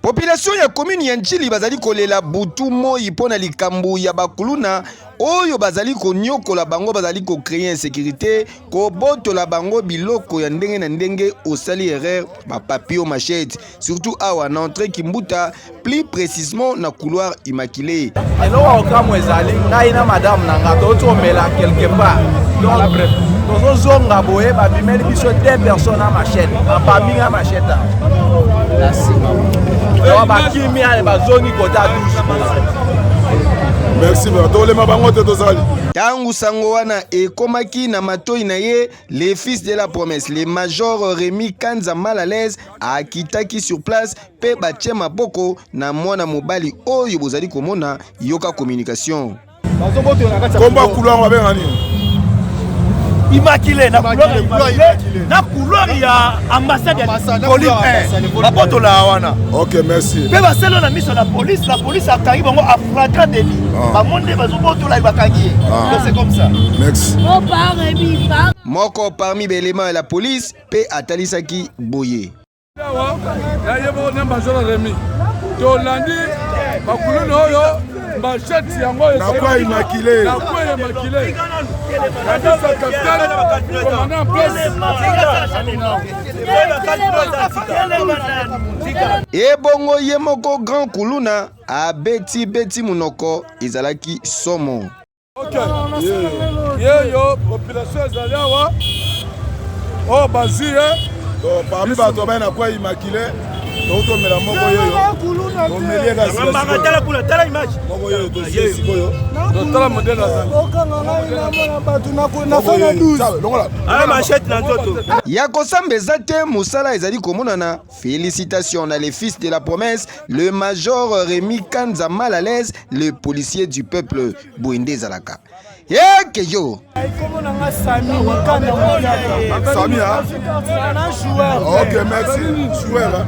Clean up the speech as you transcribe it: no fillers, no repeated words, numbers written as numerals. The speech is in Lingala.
Population ya commune ya Njili bazali kolela butu moi pona likambu ya bakuluna oyo bazali konyokola bango bazali ko créer insécurité ko boto la bango biloko ya ndenge na ndenge osali erreur ba papier machette surtout awa na entrée Kimbuta plus précisément na couloir Immaculé. Elo okamu ezali na madame nanga to mela quelque part. Donc zonga boye ba bimeli biso 2 personnes à machette, ba minga machette. Merci, Tangu sango wana ekomaki na matoi na ye, les fils de la promesse, le major Rémi Kanza mal à l'aise akitaki sur place pe batie maboko na mwana mobali oyo bozali komona yoka communication. Combat couloir wa bengani. Immaculé, na couloir il y a ambassade de Colline. Ok, merci. Mais va seul la mission la police a carré bango à flagrant délit. Ba monde bazoboto la bakangi. C'est comme ça. Merci. Moko parmi les éléments de la police pe atalisaki boye. Ya yebo na major Rémi. To landi bakuluna oyo machette yango na kwa Immaculé. Na kwa Immaculé. Ebongo ye moko grand kuluna a beti munoko izalaki somo. Ok. Yo population ezali awa. Oh bazie. Parmi bato ba na kwa Immaculé. Toto mela moko yoyo. To melie ga sisi. Magatala kula tala image. Moko yoyo to sisi koyo. Tala modèle la. Ah machette na nzoto. Ya kosambeza te musala ezali komonana. Félicitations à les fils de la promesse, le major Rémi Kanza mal à l'aise, le policier du peuple Bouindé Zalaka. Yo. Sami, hein? Ok, merci. Joueur, hein?